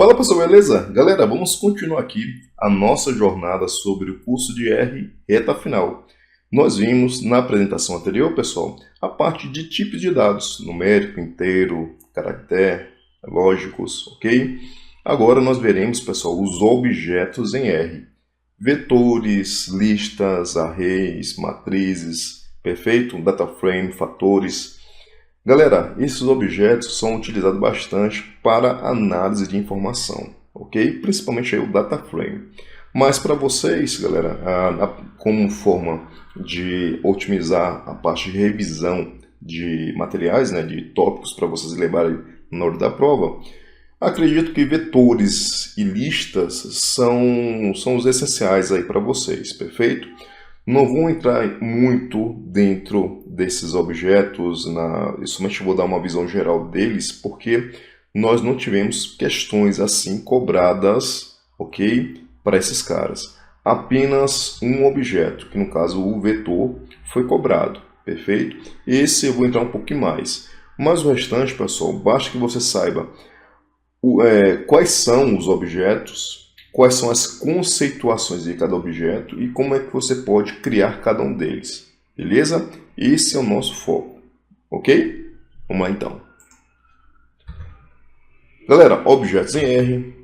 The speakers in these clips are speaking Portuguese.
Fala pessoal, beleza? Galera, vamos continuar aqui a nossa jornada sobre o curso de R reta final. Nós vimos na apresentação anterior, pessoal, a parte de tipos de dados, numérico, inteiro, caractere, lógicos, ok? Agora nós veremos, pessoal, os objetos em R. Vetores, listas, arrays, matrizes, perfeito? Data frame, fatores. Galera, esses objetos são utilizados bastante para análise de informação, ok? Principalmente aí o data frame. Mas para vocês, galera, como forma de otimizar a parte de revisão de materiais, né, de tópicos para vocês levarem na hora da prova, acredito que vetores e listas são os essenciais aí para vocês, perfeito? Não vou entrar muito dentro desses objetos, eu somente vou dar uma visão geral deles, porque nós não tivemos questões assim cobradas, ok? Para esses caras. Apenas um objeto, que no caso o vetor, foi cobrado, perfeito? Esse eu vou entrar um pouquinho mais. Mas o restante, pessoal, basta que você saiba quais são os objetos, quais são as conceituações de cada objeto e como é que você pode criar cada um deles, beleza? Esse é o nosso foco, ok? Vamos lá então. Galera, objetos em R,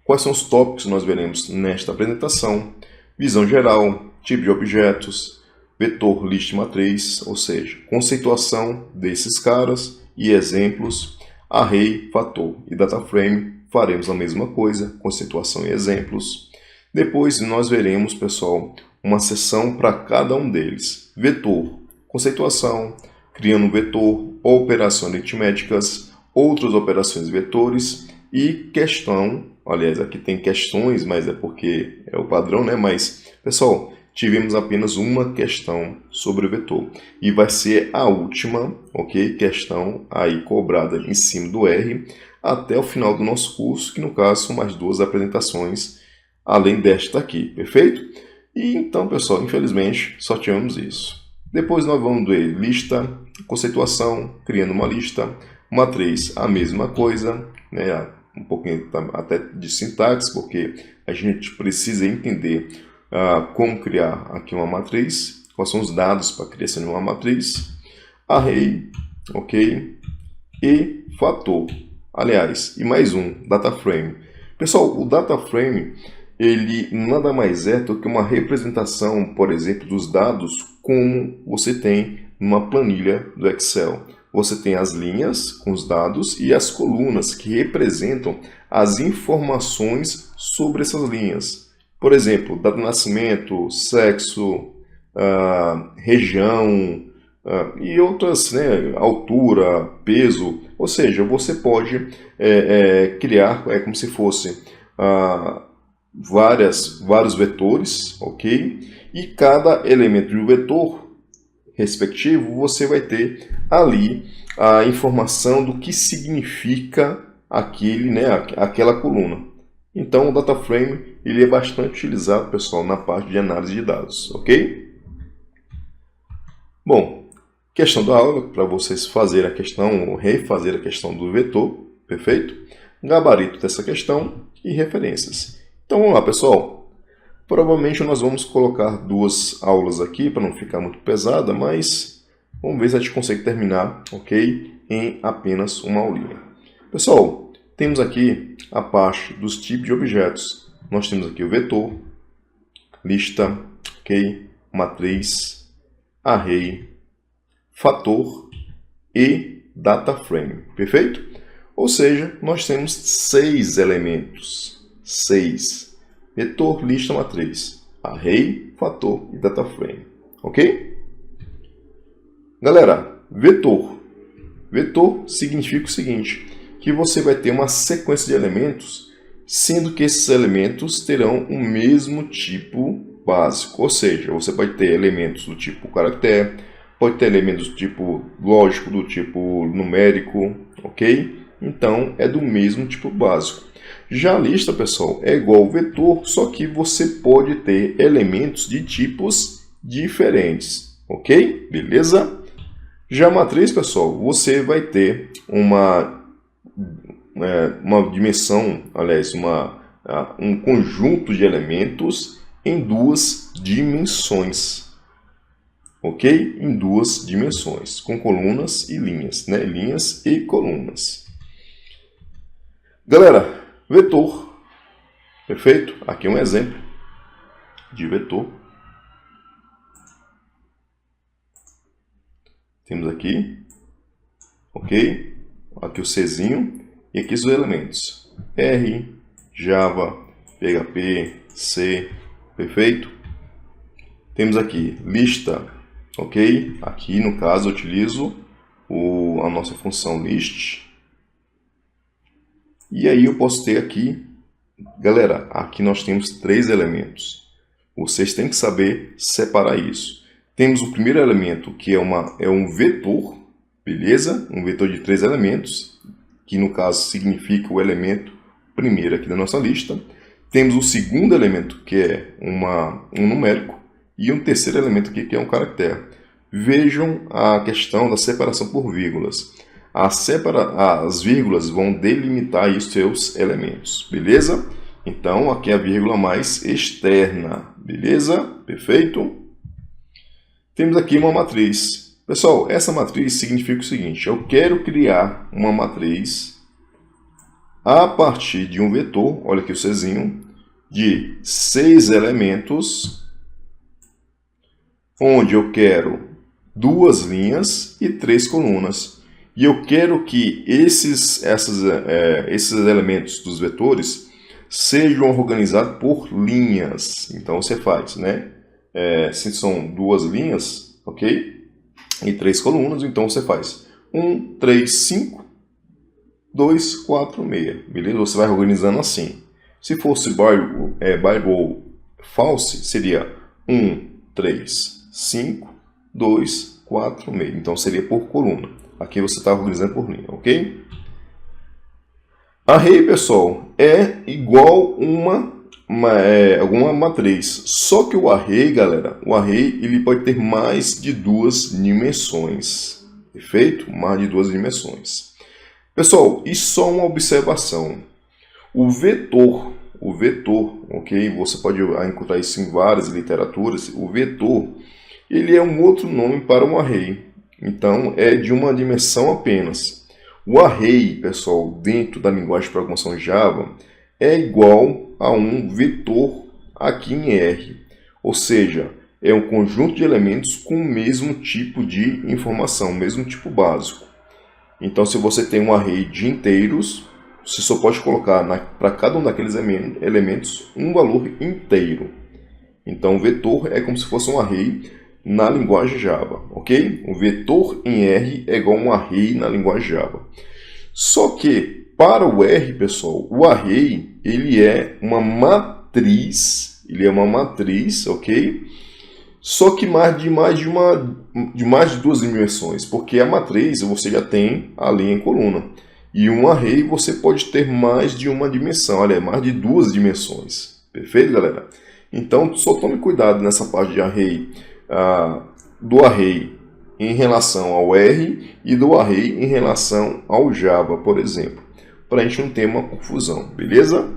quais são os tópicos que nós veremos nesta apresentação, visão geral, tipo de objetos, vetor, lista e matriz, ou seja, conceituação desses caras e exemplos, array, fator e data frame. Faremos a mesma coisa, conceituação e exemplos. Depois nós veremos, pessoal, uma seção para cada um deles. Vetor, conceituação, criando um vetor, operações aritméticas, outras operações vetores e questão. Aliás, aqui tem questões, mas é porque é o padrão, né? Mas, pessoal, tivemos apenas uma questão sobre o vetor. E vai ser a última, ok? Questão aí cobrada em cima do R, até o final do nosso curso, que no caso são mais duas apresentações, além desta aqui, perfeito? E então, pessoal, infelizmente, só tivemos isso. Depois nós vamos ver lista, conceituação, criando uma lista, matriz, a mesma coisa, né? Um pouquinho até de sintaxe, porque a gente precisa entender como criar aqui uma matriz, quais são os dados para a criação de uma matriz, array, ok? E fator. Aliás, e mais um, data frame. Pessoal, o data frame, ele nada mais é do que uma representação, por exemplo, dos dados como você tem numa planilha do Excel. Você tem as linhas com os dados e as colunas que representam as informações sobre essas linhas. Por exemplo, data de nascimento, sexo, região, e outras, né, altura, peso, ou seja, você pode criar como se fosse vários vetores, ok? E cada elemento de um vetor respectivo, você vai ter ali a informação do que significa aquela coluna. Então, o data frame ele é bastante utilizado, pessoal, na parte de análise de dados, ok? Bom, questão da aula, para vocês fazerem a questão ou refazer a questão do vetor, perfeito? Gabarito dessa questão e referências. Então vamos lá, pessoal. Provavelmente nós vamos colocar duas aulas aqui para não ficar muito pesada, mas vamos ver se a gente consegue terminar, ok? Em apenas uma aulinha. Pessoal, temos aqui a parte dos tipos de objetos. Nós temos aqui o vetor, lista, ok? Matriz, array, fator e data frame, perfeito? Ou seja, nós temos 6 elementos, 6, vetor, lista, matriz, array, fator e data frame, ok? Galera, vetor significa o seguinte, que você vai ter uma sequência de elementos, sendo que esses elementos terão o mesmo tipo básico, ou seja, você pode ter elementos do tipo caractere, pode ter elementos do tipo lógico, do tipo numérico, ok? Então, é do mesmo tipo básico. Já a lista, pessoal, é igual ao vetor, só que você pode ter elementos de tipos diferentes, ok? Beleza? Já a matriz, pessoal, você vai ter uma dimensão, aliás, um conjunto de elementos em duas dimensões. Ok? Em duas dimensões, com colunas e linhas, né? Linhas e colunas. Galera, vetor. Perfeito? Aqui um exemplo de vetor. Temos aqui, ok? Aqui o Czinho e aqui os elementos. R, Java, PHP, C, perfeito? Temos aqui lista, ok? Aqui no caso eu utilizo a nossa função list. E aí eu posso ter aqui, galera, aqui nós temos 3 elementos. Vocês têm que saber separar isso. Temos o primeiro elemento, que é um vetor, beleza? Um vetor de 3 elementos, que no caso significa o elemento primeiro aqui da nossa lista. Temos o segundo elemento, que é um numérico, e um terceiro elemento aqui, que é um caractere. Vejam a questão da separação por vírgulas. As vírgulas vão delimitar aí os seus elementos, beleza? Então, aqui é a vírgula mais externa, beleza? Perfeito? Temos aqui uma matriz. Pessoal, essa matriz significa o seguinte: eu quero criar uma matriz a partir de um vetor, olha aqui o Czinho, de 6 elementos, onde eu quero 2 linhas e 3 colunas. E eu quero que esses elementos dos vetores sejam organizados por linhas. Então você faz, né? Se são 2 linhas, ok? E 3 colunas, então você faz 1, 3, 5, 2, 4, 6. Beleza? Você vai organizando assim. Se fosse Bible false, seria 1, 3, 5, 2, 4, 6. Então seria por coluna. Aqui você está organizando por linha, ok? Array, pessoal, é igual alguma matriz. Só que o array, galera, ele pode ter mais de 2 dimensões. Perfeito? Mais de 2 dimensões. Pessoal, e só uma observação. O vetor, ok? Você pode encontrar isso em várias literaturas. O vetor, ele é um outro nome para um array. Então, é de uma dimensão apenas. O array, pessoal, dentro da linguagem de programação Java, é igual a um vetor aqui em R. Ou seja, é um conjunto de elementos com o mesmo tipo de informação, o mesmo tipo básico. Então, se você tem um array de inteiros, você só pode colocar para cada um daqueles elementos um valor inteiro. Então, o vetor é como se fosse um array na linguagem Java, ok? O vetor em R é igual a um array na linguagem Java. Só que, para o R, pessoal, o array, ele é uma matriz, ok? Só que de mais de 2 dimensões, porque a matriz você já tem a linha e coluna. E um array você pode ter mais de uma dimensão, olha, mais de 2 dimensões. Perfeito, galera? Então, só tome cuidado nessa parte de array, do array em relação ao R e do array em relação ao Java, por exemplo, para a gente não ter uma confusão, beleza?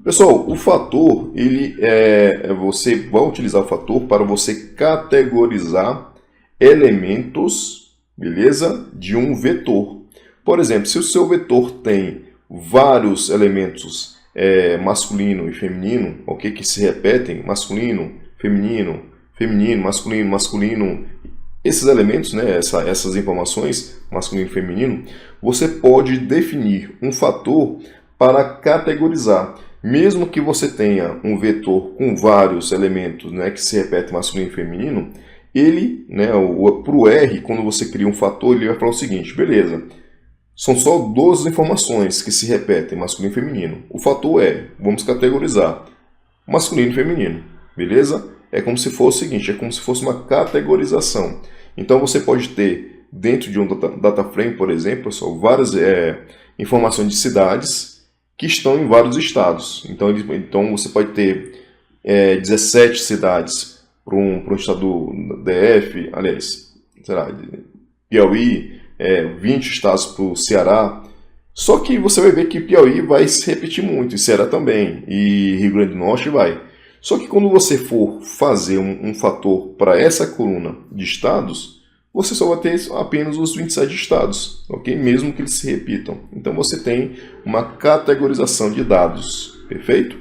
Pessoal, o fator, você vai utilizar o fator para você categorizar elementos, beleza? De um vetor. Por exemplo, se o seu vetor tem vários elementos masculino e feminino, ok, que se repetem, masculino, feminino, masculino, masculino, esses elementos, né, essas informações, masculino e feminino, você pode definir um fator para categorizar. Mesmo que você tenha um vetor com vários elementos, né, que se repetem masculino e feminino, ele, né, para o R, quando você cria um fator, ele vai falar o seguinte: beleza, são só 12 informações que se repetem, masculino e feminino. O fator vamos categorizar masculino e feminino, beleza? É como se fosse o seguinte, é como se fosse uma categorização. Então você pode ter, dentro de um data frame, por exemplo, pessoal, várias informações de cidades que estão em vários estados. Então você pode ter 17 cidades para um estado DF, aliás, sei lá, Piauí, 20 estados para o Ceará. Só que você vai ver que Piauí vai se repetir muito, e Ceará também, e Rio Grande do Norte vai. Só que quando você for fazer um fator para essa coluna de estados, você só vai ter apenas os 27 estados, ok? Mesmo que eles se repitam. Então você tem uma categorização de dados, perfeito?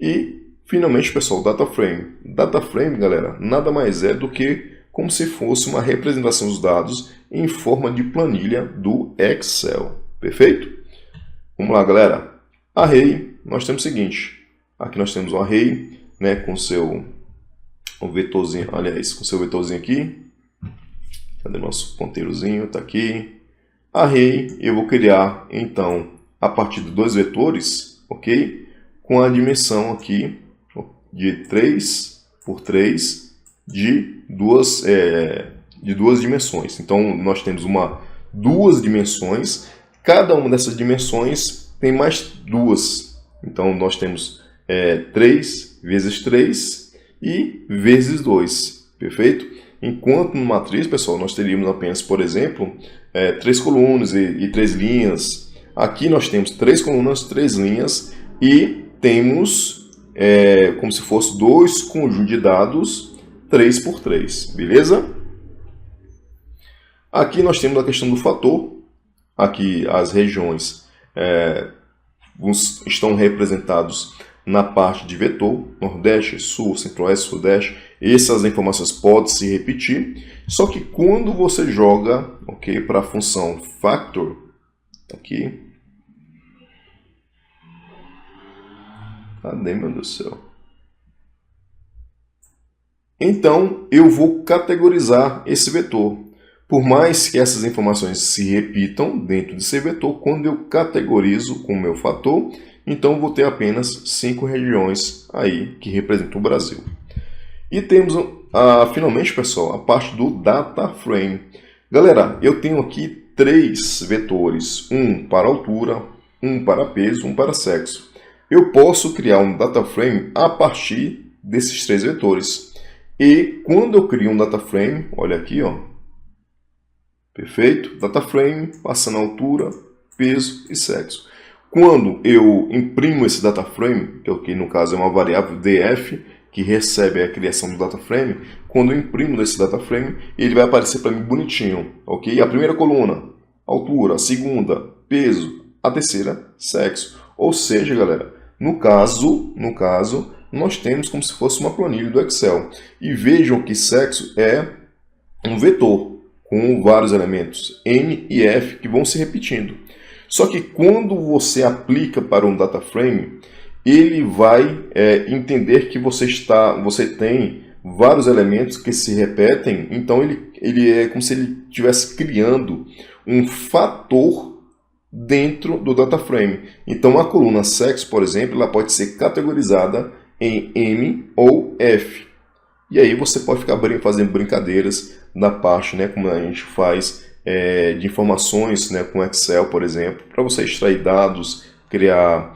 E, finalmente, pessoal, data frame. Data frame, galera, nada mais é do que como se fosse uma representação dos dados em forma de planilha do Excel, perfeito? Vamos lá, galera. Array, nós temos o seguinte. Aqui nós temos um array, né, com seu vetorzinho, aliás, com seu vetorzinho aqui. Cadê nosso ponteirozinho? Está aqui. Array, eu vou criar, então, a partir de 2 vetores, ok? Com a dimensão aqui de 3 por 3 de duas dimensões. Então, nós temos duas dimensões. Cada uma dessas dimensões tem mais duas. Então, nós temos 3 vezes 3 e vezes 2, perfeito? Enquanto no matriz, pessoal, nós teríamos apenas, por exemplo, 3 colunas e 3 linhas. Aqui nós temos 3 colunas, 3 linhas e temos como se fosse 2 conjuntos de dados 3 por 3, beleza? Aqui nós temos a questão do fator. Aqui as regiões estão representados na parte de vetor, Nordeste, Sul, Centro-Oeste, Sudeste. Essas informações podem se repetir, só que quando você joga, ok, para a função factor, aqui, cadê, meu Deus do céu? Então, eu vou categorizar esse vetor. Por mais que essas informações se repitam dentro desse vetor, quando eu categorizo com o meu fator, então vou ter apenas 5 regiões aí que representam o Brasil. E temos, finalmente, pessoal, a parte do data frame. Galera, eu tenho aqui 3 vetores, um para altura, um para peso, um para sexo. Eu posso criar um data frame a partir desses 3 vetores. E quando eu crio um data frame, olha aqui, ó, perfeito? Data frame, passando a altura, peso e sexo. Quando eu imprimo esse data frame, que no caso é uma variável df, que recebe a criação do data frame, quando eu imprimo esse data frame, ele vai aparecer para mim bonitinho, ok? A primeira coluna, altura, a segunda, peso, a terceira, sexo. Ou seja, galera, no caso, nós temos como se fosse uma planilha do Excel. E vejam que sexo é um vetor com vários elementos, N e F, que vão se repetindo. Só que quando você aplica para um data frame, ele vai entender que você tem vários elementos que se repetem, então ele é como se ele estivesse criando um fator dentro do data frame. Então a coluna sexo, por exemplo, ela pode ser categorizada em M ou F. E aí você pode ficar fazendo brincadeiras na parte, né, como a gente faz de informações, né, com Excel, por exemplo, para você extrair dados, criar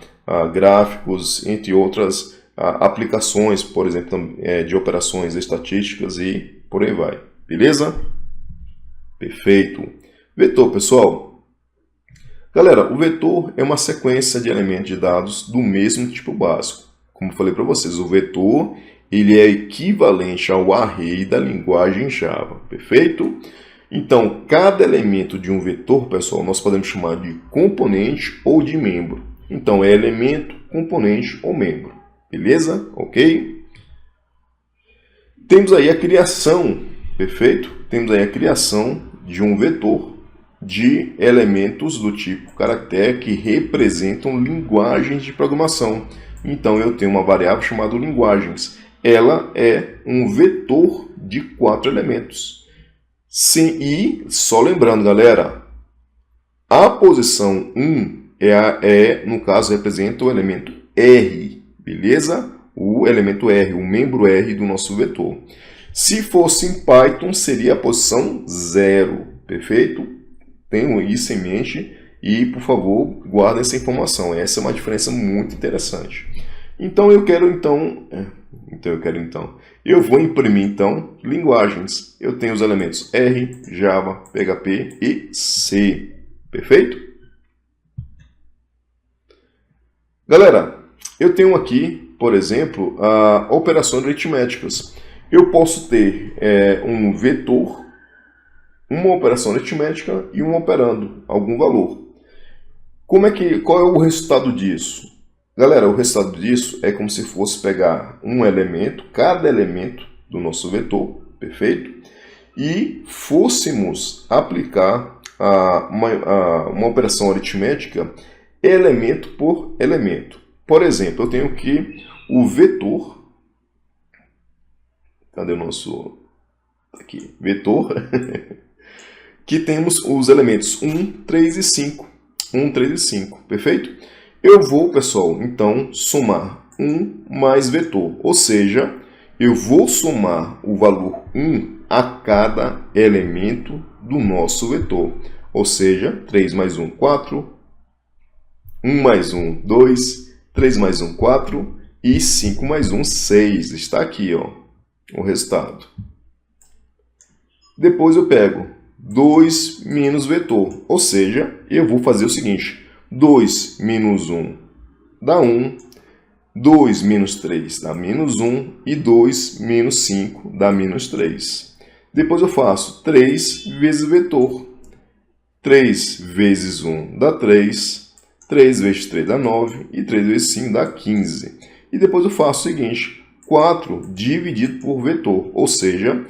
gráficos, entre outras aplicações, por exemplo, de operações estatísticas e por aí vai. Beleza? Perfeito. Vetor, pessoal. Galera, o vetor é uma sequência de elementos de dados do mesmo tipo básico. Como eu falei para vocês, o vetor ele é equivalente ao array da linguagem Java. Perfeito? Então, cada elemento de um vetor, pessoal, nós podemos chamar de componente ou de membro. Então, é elemento, componente ou membro. Beleza? Ok? Temos aí a criação, perfeito? Temos aí a criação de um vetor de elementos do tipo caractere que representam linguagens de programação. Então, eu tenho uma variável chamada linguagens. Ela é um vetor de 4 elementos. Sim, e só lembrando, galera, a posição 1 no caso, representa o elemento R, beleza? O elemento R, o membro R do nosso vetor. Se fosse em Python, seria a posição 0, perfeito? Tenham isso em mente e, por favor, guardem essa informação. Essa é uma diferença muito interessante. Então, eu vou imprimir, então, linguagens. Eu tenho os elementos R, Java, PHP e C. Perfeito? Galera, eu tenho aqui, por exemplo, operações aritméticas. Eu posso ter um vetor, uma operação aritmética e um operando algum valor. Qual é o resultado disso? Galera, o resultado disso é como se fosse pegar um elemento, cada elemento do nosso vetor, perfeito? E fôssemos aplicar uma operação aritmética elemento por elemento. Por exemplo, eu tenho aqui o vetor. Cadê o nosso... Aqui, vetor. Que temos os elementos 1, 3 e 5. 1, 3 e 5, perfeito? Eu vou, pessoal, então, somar 1 mais vetor. Ou seja, eu vou somar o valor 1 a cada elemento do nosso vetor. Ou seja, 3 mais 1, 4. 1 mais 1, 2. 3 mais 1, 4. E 5 mais 1, 6. Está aqui, ó, o resultado. Depois eu pego 2 menos vetor. Ou seja, eu vou fazer o seguinte. 2 menos 1 dá 1. 2 menos 3 dá menos 1. E 2 menos 5 dá menos 3. Depois eu faço 3 vezes vetor. 3 vezes 1 dá 3. 3 vezes 3 dá 9. E 3 vezes 5 dá 15. E depois eu faço o seguinte. 4 dividido por vetor. Ou seja,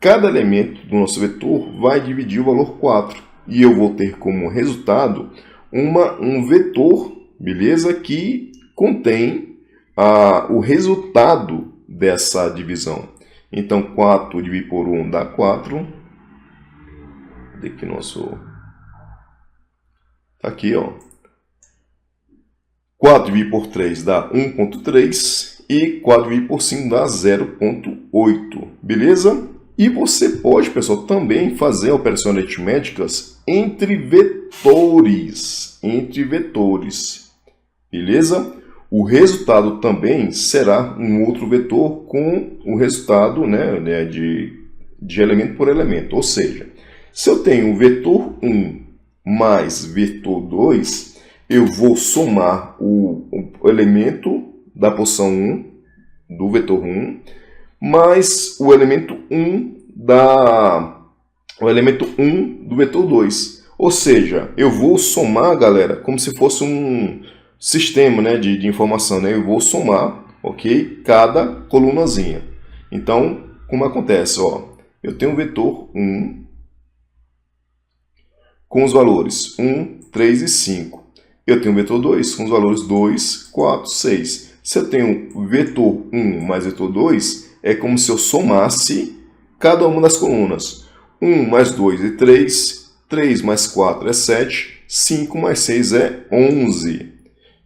cada elemento do nosso vetor vai dividir o valor 4. E eu vou ter como resultado um vetor, beleza? Que contém o resultado dessa divisão. Então, 4 dividido por 1 dá 4. Aqui nosso... Tá aqui, ó. 4 dividido por 3 dá 1,3. E 4 dividido por 5 dá 0,8. Beleza? E você pode, pessoal, também fazer operações aritméticas entre vetores. Beleza? O resultado também será um outro vetor com o resultado, de elemento por elemento. Ou seja, se eu tenho o vetor 1 mais vetor 2, eu vou somar o elemento da posição 1, do vetor 1, mais o elemento 1 do vetor 2. Ou seja, eu vou somar, galera, como se fosse um sistema, de informação. Eu vou somar, ok? Cada colunazinha. Então, como acontece? Ó, eu tenho o vetor 1 com os valores 1, 3 e 5. Eu tenho o vetor 2 com os valores 2, 4, 6. Se eu tenho o vetor 1 mais vetor 2, é como se eu somasse cada uma das colunas. 1 mais 2 é 3, 3 mais 4 é 7, 5 mais 6 é 11.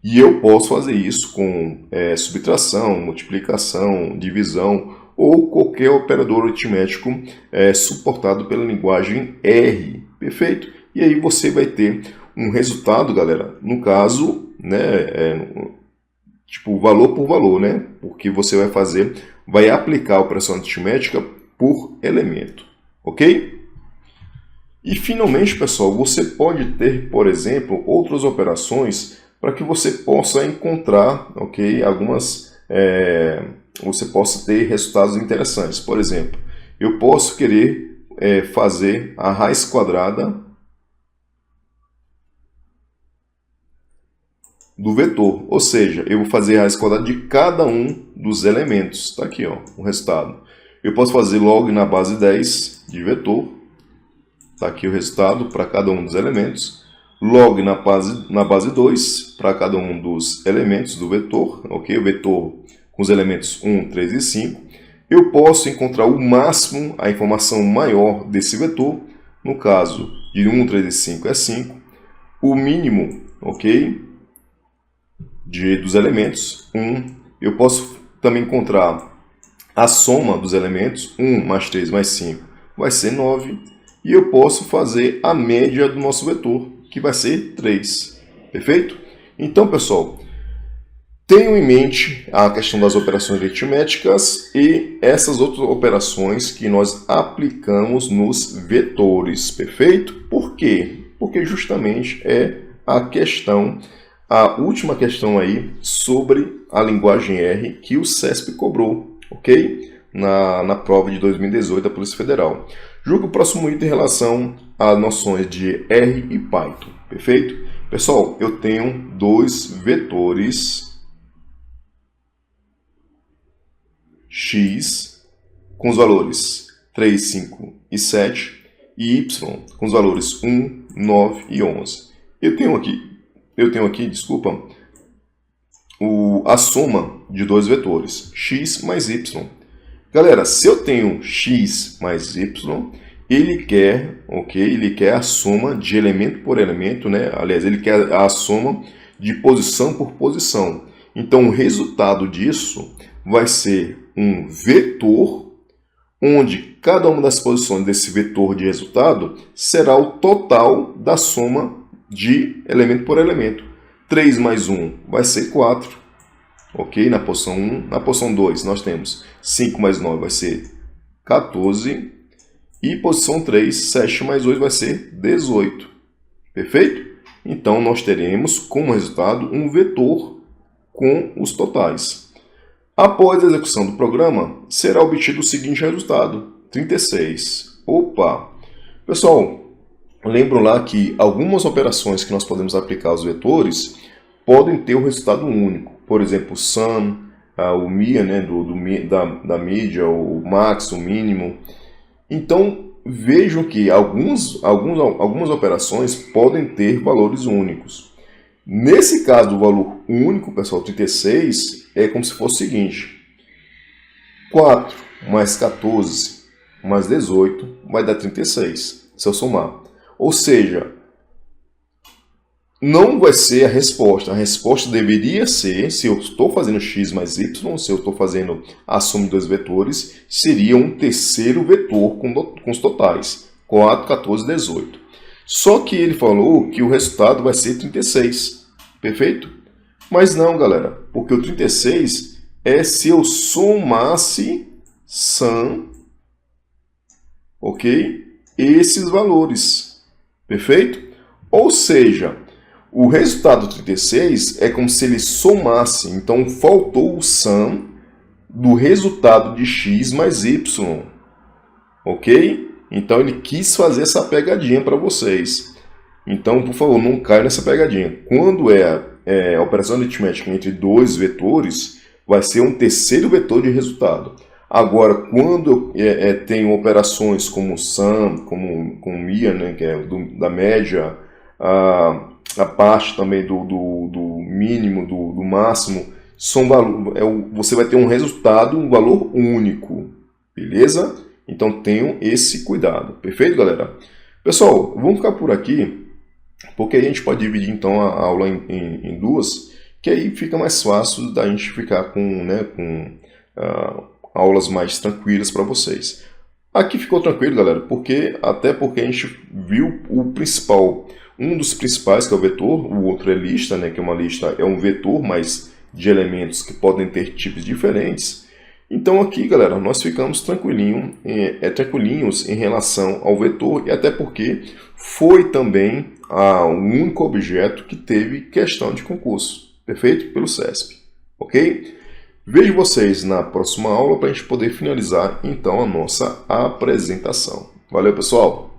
E eu posso fazer isso com subtração, multiplicação, divisão ou qualquer operador aritmético suportado pela linguagem R. Perfeito? E aí você vai ter um resultado, galera, no caso, tipo valor por valor, porque você vai aplicar a operação aritmética por elemento, ok? E finalmente, pessoal, você pode ter, por exemplo, outras operações para que você possa encontrar, ok? Você possa ter resultados interessantes. Por exemplo, eu posso querer fazer a raiz quadrada do vetor, ou seja, eu vou fazer a raiz quadrada de cada um dos elementos. Está aqui, ó, o resultado. Eu posso fazer log na base 10 de vetor. Está aqui o resultado para cada um dos elementos. Log na base 2 para cada um dos elementos do vetor. Ok? O vetor com os elementos 1, 3 e 5. Eu posso encontrar o máximo, a informação maior desse vetor. No caso de 1, 3 e 5 é 5. O mínimo, ok? Dos elementos, 1. Eu posso também encontrar a soma dos elementos, 1 mais 3 mais 5 vai ser 9. E eu posso fazer a média do nosso vetor, que vai ser 3. Perfeito? Então, pessoal, tenham em mente a questão das operações aritméticas e essas outras operações que nós aplicamos nos vetores. Perfeito? Por quê? Porque justamente é a questão a última questão aí sobre a linguagem R que o CESP cobrou, ok? Na prova de 2018 da Polícia Federal. Julgue o próximo item em relação às noções de R e Python, perfeito? Pessoal, eu tenho dois vetores x com os valores 3, 5 e 7 e y com os valores 1, 9 e 11. Eu tenho aqui, desculpa, a soma de dois vetores, x mais y. Galera, se eu tenho x mais y, ele quer a soma de elemento por elemento, né? Aliás, ele quer a soma de posição por posição. Então, o resultado disso vai ser um vetor, onde cada uma das posições desse vetor de resultado será o total da soma de elemento por elemento. 3 mais 1 vai ser 4, ok? Na posição 1. Na posição 2 nós temos 5 mais 9 vai ser 14. E posição 3, 7 mais 8 vai ser 18. Perfeito? Então nós teremos como resultado um vetor com os totais. Após a execução do programa, será obtido o seguinte resultado, 36. Opa! Pessoal, lembro lá que algumas operações que nós podemos aplicar aos vetores podem ter um resultado único. Por exemplo, o sum, o MIA, né, da mídia, o max, o mínimo. Então, vejam que algumas operações podem ter valores únicos. Nesse caso do valor único, pessoal, 36, é como se fosse o seguinte. 4 mais 14 mais 18 vai dar 36, se eu somar. Ou seja, não vai ser a resposta. A resposta deveria ser, se eu estou fazendo x mais y, se eu estou fazendo a soma de dois vetores, seria um terceiro vetor com os totais. 4, 14, 18. Só que ele falou que o resultado vai ser 36. Perfeito? Mas não, galera. Porque o 36 é se eu somasse sum, ok? Esses valores. Perfeito? Ou seja, o resultado 36 é como se ele somasse, então faltou o sum do resultado de x mais y, ok? Então ele quis fazer essa pegadinha para vocês. Então, por favor, não caia nessa pegadinha. Quando é operação aritmética entre dois vetores, vai ser um terceiro vetor de resultado. Agora, quando eu tenho operações como sum, como MIA, né, que é da média, a parte também do mínimo, do máximo, você vai ter um resultado, um valor único, beleza? Então tenham esse cuidado, perfeito, galera? Pessoal, vamos ficar por aqui, porque aí a gente pode dividir então a aula em duas, que aí fica mais fácil da gente ficar com aulas mais tranquilas para vocês. Aqui ficou tranquilo, galera, até porque a gente viu o principal. Um dos principais, que é o vetor, o outro é lista, né, que uma lista é um vetor, mas de elementos que podem ter tipos diferentes. Então aqui, galera, nós ficamos tranquilinhos em relação ao vetor, e até porque foi também o único objeto que teve questão de concurso, perfeito? Pelo CESP, ok? Vejo vocês na próxima aula para a gente poder finalizar então a nossa apresentação. Valeu, pessoal!